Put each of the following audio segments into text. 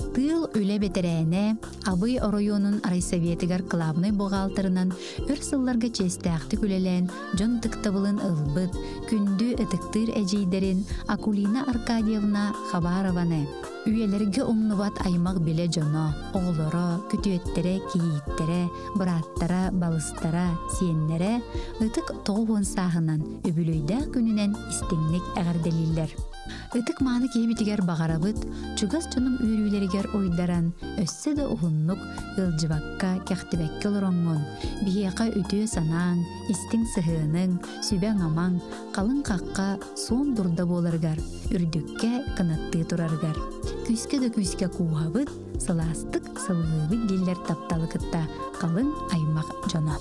Тыл үле бетерәне, абый оройонун райсоветигар клабный бухгалтерынан өр сылларга честәхти күлелән, жон тыктабылын ылбыт, күндү ытыктыр әжейдерин Акулина Аркадьевна Хабарованы. Үйелерге умнубат аймак биле жоно, оғлоро, күтүеттере, кииттере, бұраттара, балыстара, сиеннере, ытык тоғуын сағынан өбүлөйдә күнінен истеңнек әғарделилер. Ытык маны кейбитигер бағарабыт, чугас жонун үйрүйлеригер ойдаран, өссө да ухуннук, ылжыбакка, кәхтибәкке лороңгон, бияқа үтүө санаң, истиң сыхыының, сүбәң амаң, қалың қаққа сон дурда боларгар, үрдүкке кынатты тураргар. Күске да күске куғабыт, сыластык сыллыбыт диллер тапталыкытта, қалың аймақ жона.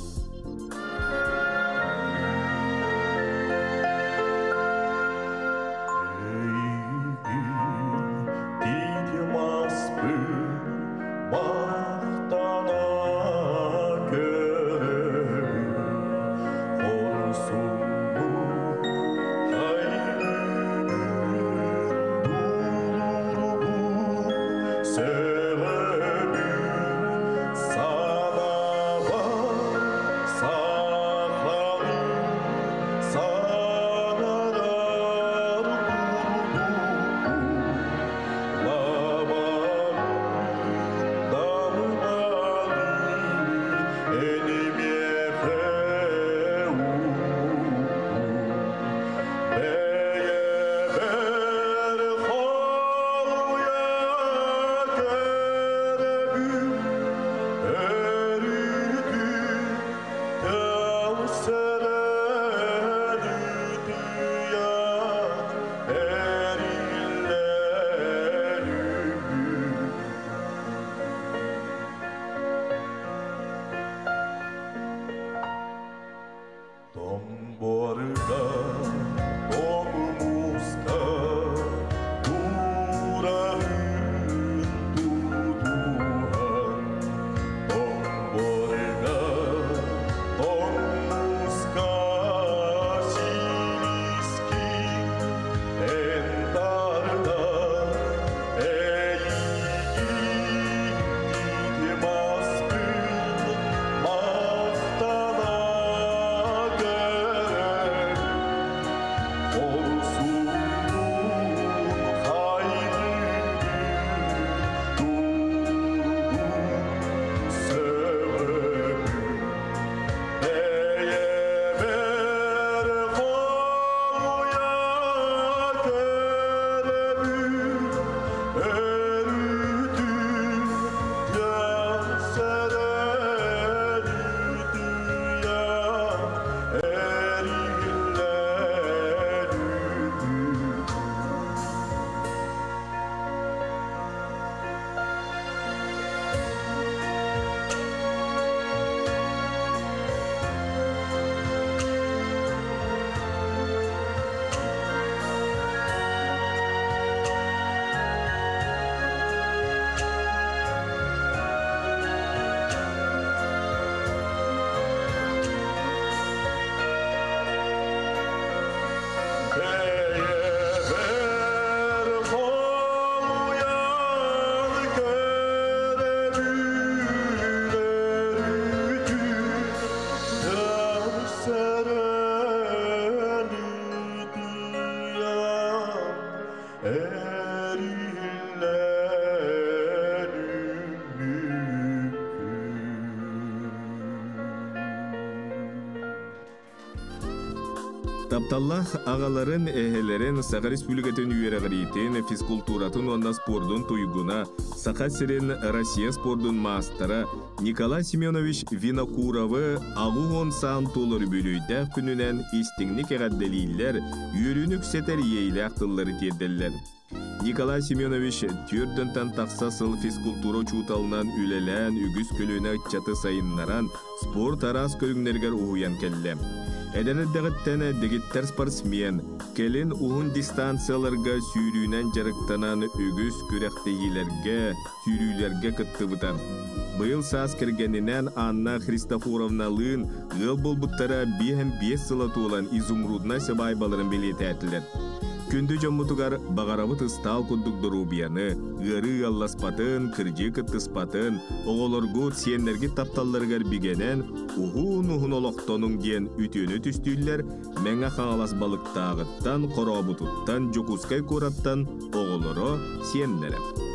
Тапталлах ағаларын әхелерін Саға Республикатын үйерағаритен физкультуратын онна спордun туйгуна Сақа сирен Россия спордun мастера Николай Семенович Винокуровы ағуғын сан толыр бөлүйді күнінен истіңнік әғадделейлер үйерінік сетер ейлі ақтылары терделер. Николай Семенович түрдінтен тақсасыл физкультура чуталынан үлелән үгіз көліне чаты сайыннаран спорт арас көріңнергер ұғыян кәлі. Әдәрдіғіттені дегіттер спортсмен, келін ұғын дистанцияларға сүйрүүнен жарықтанан үгіз көрәқтегілерге, сүйрүүлерге кыттыбытан. Бұл саас кіргенінен Анна Христофоровналығын ғыл болбыттара 5 сылаты olan изумрудна себайбаларын белеті әтілер. Күнді жоммутугар бағарабыт ыстал күрдік дұрубияны, ғыры алласпатын, кіржі кыттыспатын, оғолоргут сиенлерге тапталларғар бігенен, ухун олоқтонун ден үтіні түстүйлер, мәңі қаңалас балықтағыттан, қорабутуттан, жокускай көраттан, оғолоро сиенлері.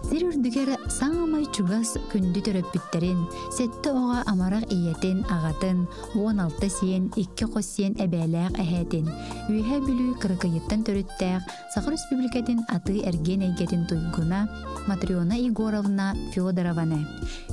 Сирүрдігер саңамай чугас күнді төрөппүттерин, сетті оға амарақ иетин ағатын, 16 сиен, 2 қос сиен әбәләқ әхәтин, үйе бүлі қырқайыттан төріттәқ, Сахар Республикатын аты әрген әйгетін туйгуна Матриона Егоровна Федорованы,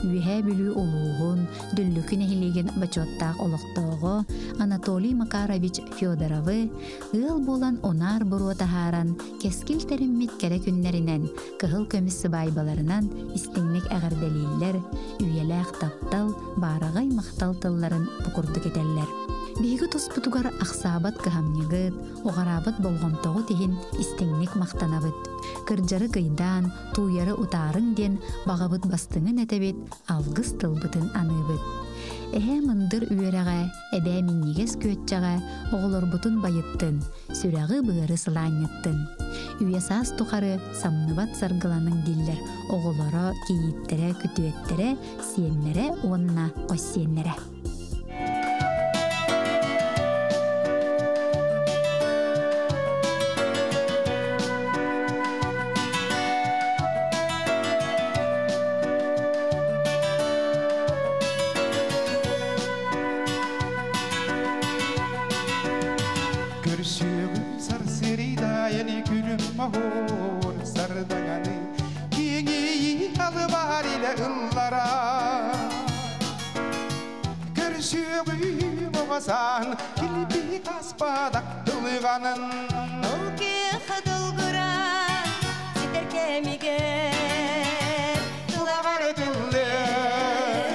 үйе бүлі олуғын, дүллікін әхілеген бачоттақ олықтығы Анатолий Макарович Федоровы, ыл болан онар бұру тахаран, кескіл тәріммет кәрі күнлерінен, кығыл көмісі байбаларынан истеңнек әғір дәлелер, үйеләқ таптал, барағай мақтал тылларын бұқырды кетелер. Бейгі тоспутугар ақсабат кыхамнегыт, оғарабыт болғымтоғы теген истеңнек мақтанабыт. Кырджары гайдан, туйары утарың ден бағабыт бастыңын әтебет, алғыз тылбытын аныбыт. Әхе мындыр үйереға, әбә миннегес көтчаға, оғылыр бұтын байыттын, сүрәғы бұғыры сыланеттын. Үйесас тұқары самныбат сарғыланың диллер, оғылары кейіттері, күтуеттері, сиенлері, онына қос сиенлері. San kilbi kaspadak dılganın Uki xıdılgıra Sider kemiger Dılgar diller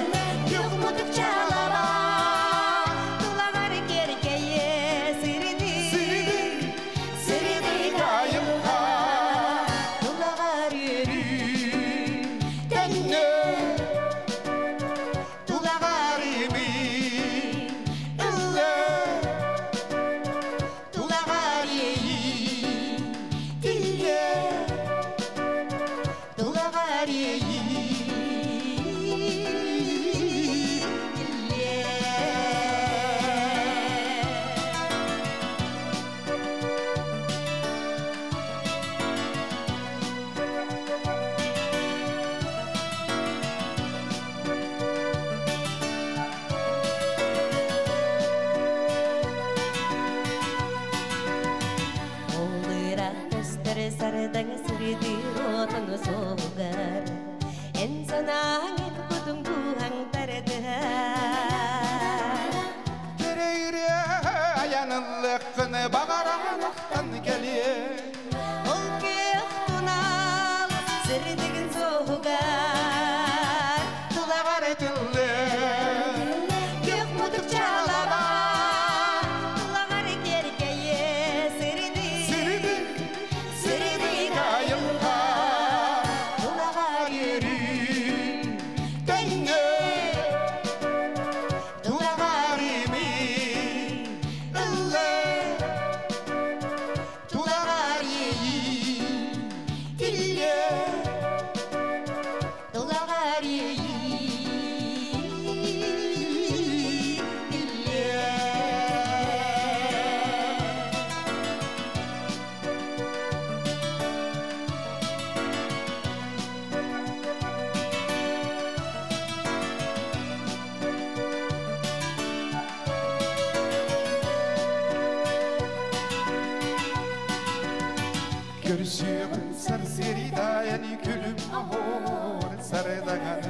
Görüşüyorum serseri dayani gülüm ahor sarıdağını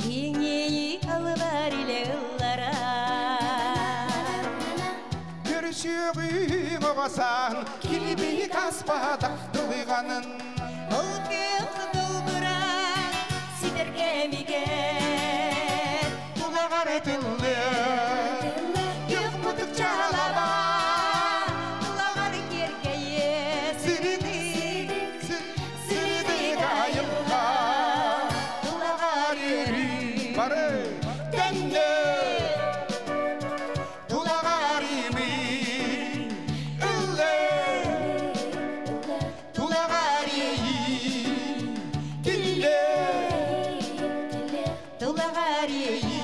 Yeğeyi alıver ile ıllara Görüşüyorum oğasan Kilibi kaspada dılığanın Ol kıyıl dolgura Sider kemigen Kulağar edildi Yok mutluk çalaba Kulağar gergeye Sırdı gayımda Kulağar yürü Barı Dende Tulağarimi Ülle Tulağariyi Dille Kulağar yürü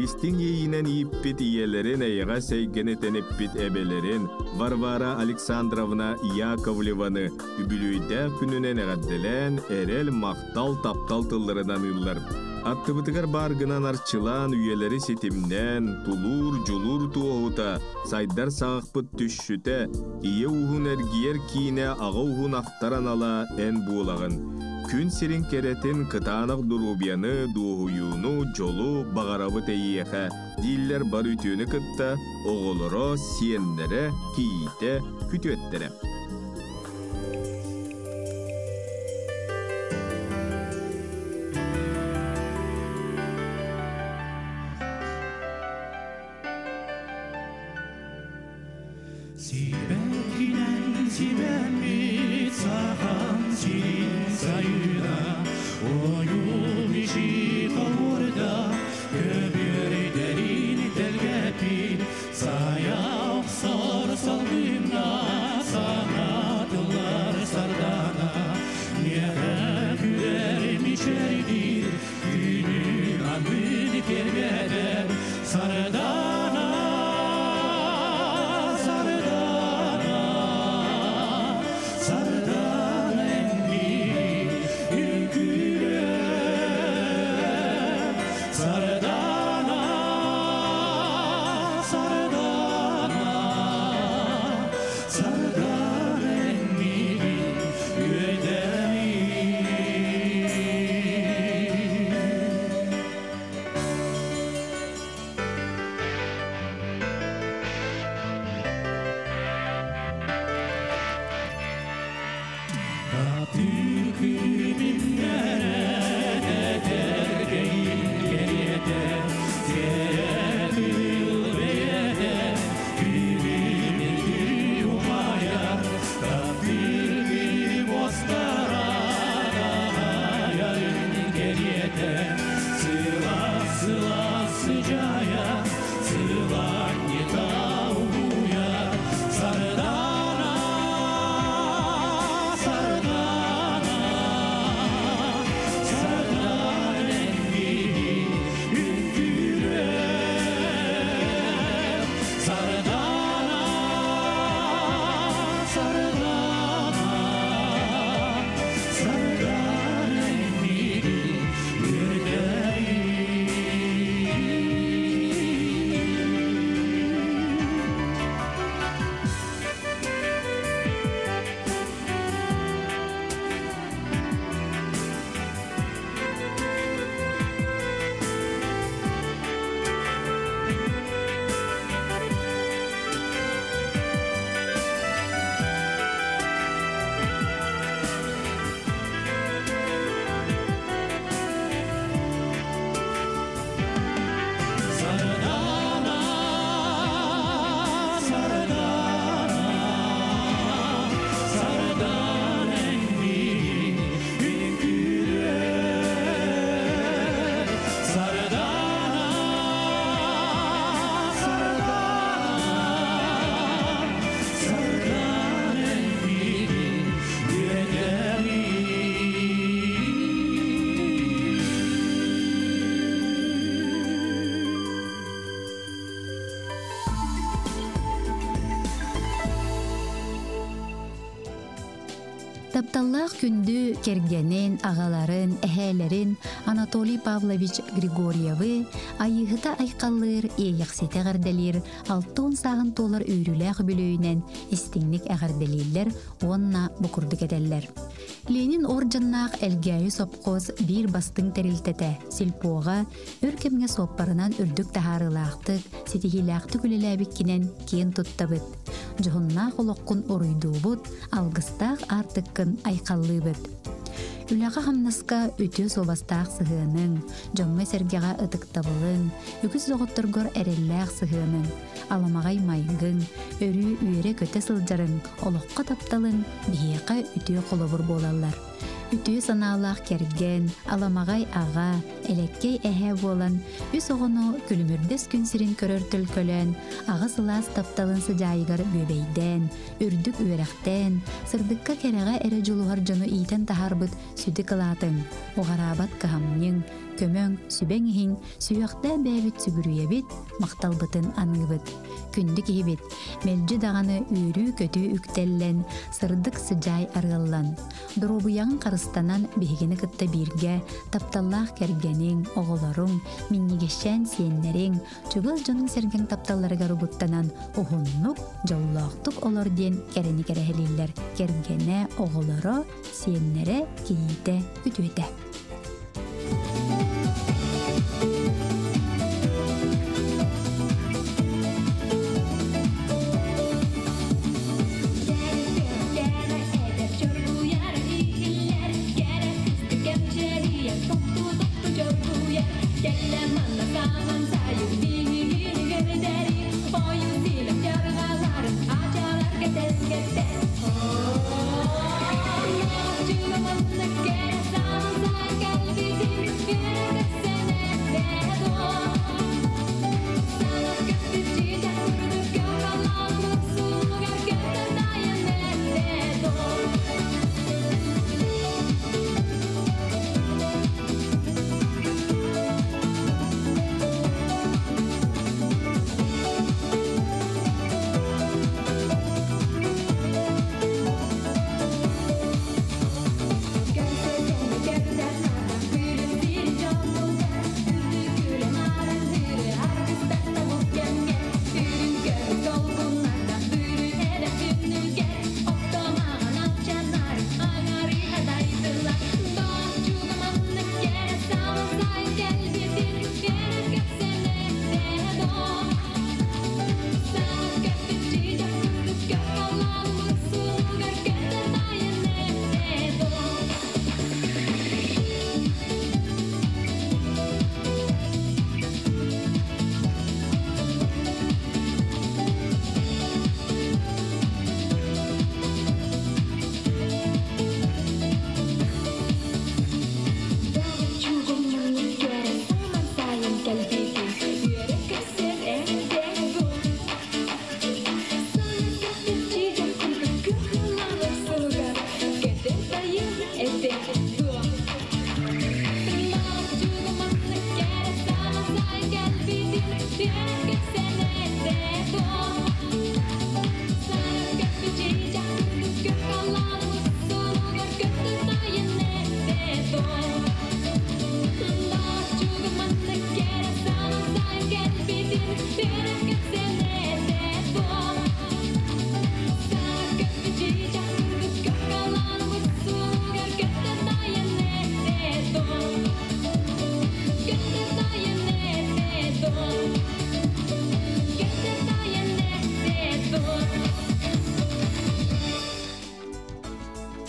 İstin yeyinen iyippit iyelerin eyağa seygenet enippit ebelerin Varvara Aleksandrovna Yakovleva'nı übülüyde gününe negaddelen erel maktal taptal tıllarından ıllar. Attıbıtıgar bargınan arçılan üyeleri sitimden tulur julur tuğuta saydar sağıqpıt düşşüte iye uhun ergiyer kine ağa uhun aktaran ala en buğlağın. Күн сирин керетин кытаанак дурубияны дуухуюну жолу багарабы тейеха диллер бар ütүүнү кытта оголоро сиеннере кийите күтүеттере. Sardana Тапталлах күндү кергенин, агаларын, эхелерин Анатолий Павлович Григорьевы айыгыта айкаллыр, эйяксете гарделир, 6 сагын толар үйрүлэх бүлөйүнен истиңник әгәрделиллер, онна букурдук эделлер. Ленин орденнақ элгәйі сопқоз бир бастың терилтете, силпоға үркемге соппарынан үрдік тахарылақтық, сетихилақтық үлеләбіккенен кен туттабыт. Жохуннақ олоққын оруйдуубут, алгыстақ артыққын айқаллыбыт. Үләға хамнаска үтü собастақ сығының, жоңмай сәргеға ытықтабылың, үкіз зоғыттыргор әрелләқ сығының, аламағай майғың, өрі үйері көте сылжарын, олыққа тапталың, бейеқа үтü қолыбыр болалар. Үтü саналақ керген, аламағай аға, әлеккей әхә болан, үс оғыну күлімірдес күнсірін көрір түлкөлен, аға сылас тапталын сыжайығыр бөбейден, үрдік үйерақтен, сырдыққа кереға әрі жолуғар жону ийтен тахарбыт сүді қылатын, оғарабат қағамның, көмөң сүбәң ең, сүйіқта бәбіт сүгірүйебіт, мақталбытын анығбыт. Күнді кейбіт, мәлжі дағаны үйрі көті үктеллен, сырдық сыжай арғыллан. Дұробуяғын қарыстанан бейгені қытта бірге, тапталлақ кәргенің, оғыларың, миннегешен сиеннерің, чүгіл жоның сәрген тапталларға рұбыттанан, оғыннық, жаулақтық олар ден кәрені кәрәхелелер, кәргені, оғылары, сиеннері кейді күтуеті.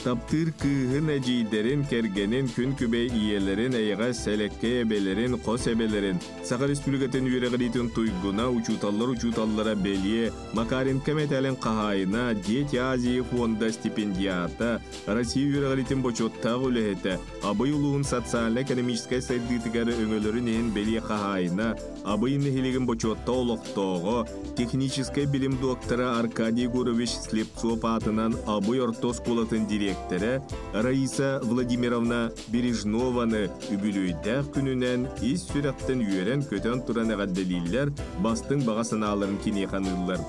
Таптыр кыһын әжейдерін кергенін күн күбей иелерін әйға сәлекке әбелерін, қос әбелерін, Сақа Республикатын үйрәғылетін туйгуна учуталлара белие, Макарин кәметәлін қағайына, Дети Азии фонда стипендията, Россия үйрәғылетін бочоттағы үләхеті, абай ұлығын социально-экономическай сайдытығары өңілерін ең белие қағайына, абайын нехилеген бочотта олықтоғы, техническай білім доктора Аркадий Гурович Слепцов атынан абай ортос колатын директоры Раиса Владимировна Бережнованы үбілөйдәқ күнінен ис сүрәқтен үйерен көтен тұран әғадделейлер бастың бағасын алырын кене қанылылар.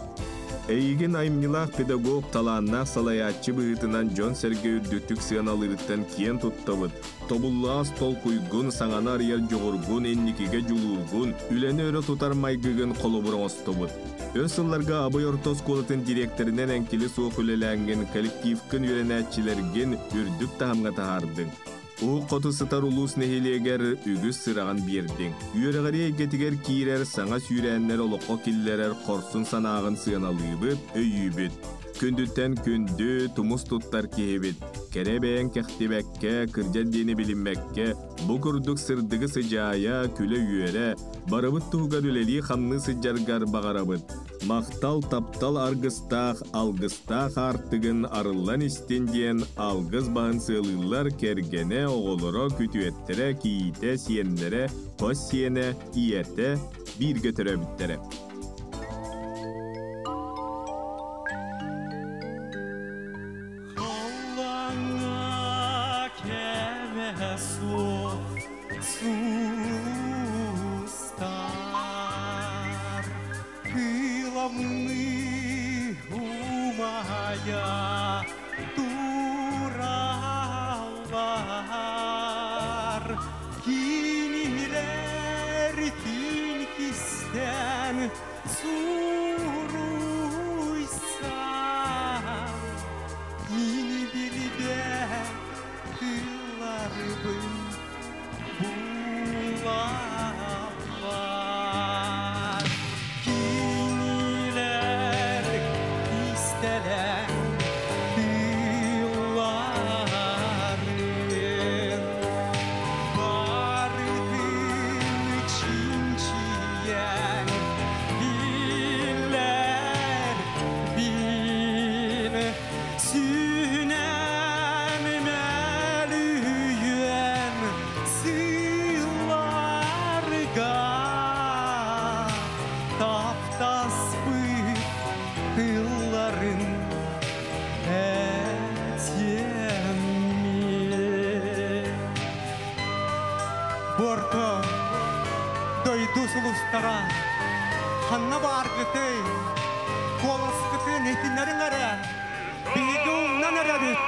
Эйген аймнилах педагог талааннах салаятчы быытынан Джон Сергей үрдүттүк сыаналырыттан киен туттабыт. Тобуллаас толкуйгун, саңана арыяр жоғыргун, энникиге жулургун, үлені өрі тутар майгыгын қолыбырын остобыт. Өсылларга абай ортос колытын директоринен әңкелі соқ үлеләңген коллективкін үйренәтчілерген үрдүк тағамға тағардың. О qotu sıtar ulus neheleger ügüs sırağın birdiň. Üyeregeri getigер kirer saňa süýränler olokko killerer korsun sanağın sığanalybyt, öýübüt. Kündütten kündü tumus tuttar kehebit. Kerebeň kehtibekke, kırjan deni bilinmekke, bu kurduk sırdıgı sıjaya küle üyere, barabıt tuğgar üleli hamны sıjargar bagarabıt. Maqtal taptal argыстaq, algыстaq artygın arıllan istendiyen algız bağın sığılırlar kergene oğulura kütüettere, kiyite, siyenlere, kos siyene, iyete, bir götüre bittere. Allah'a keme sustar kılamını umaya durallar kiniler tilkisten suruysan mini bilide kıllarım bulallar kiniler istelen kıllarım vardın çinçiyen diller bin sünen melüyen sıllarga taptas bıt kılların etyenmi Borto doydu sulustara hanna bargıtı kolaskıtı netinlerin ara bilduğundan aradık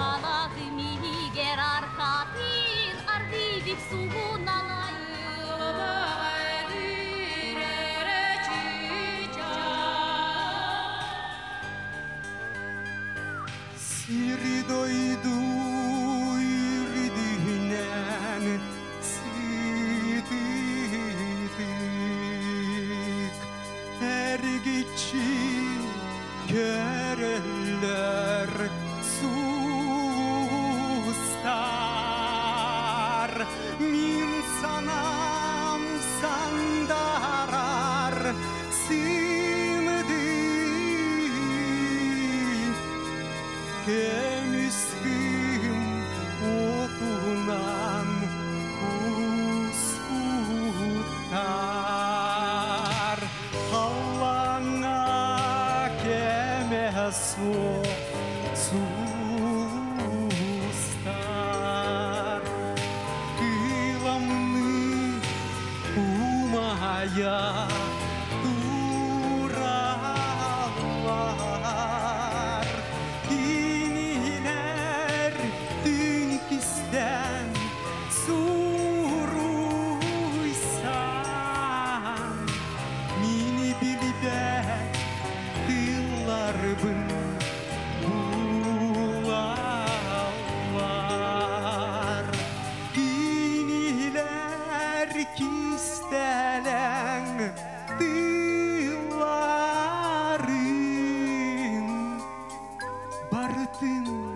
Алағымигер арқатын ардидік суғын Siri doydu yürüdüğünen sidik ergiçi göreller sustar min sanam sandarar simdi Kemüsküm otunan uskutar Havana keme sustar Kılamını umaya durallar Diniler dünkisten suruysan Mini bilide kıllarım bulallar Diniler kistelen dılların Barıtın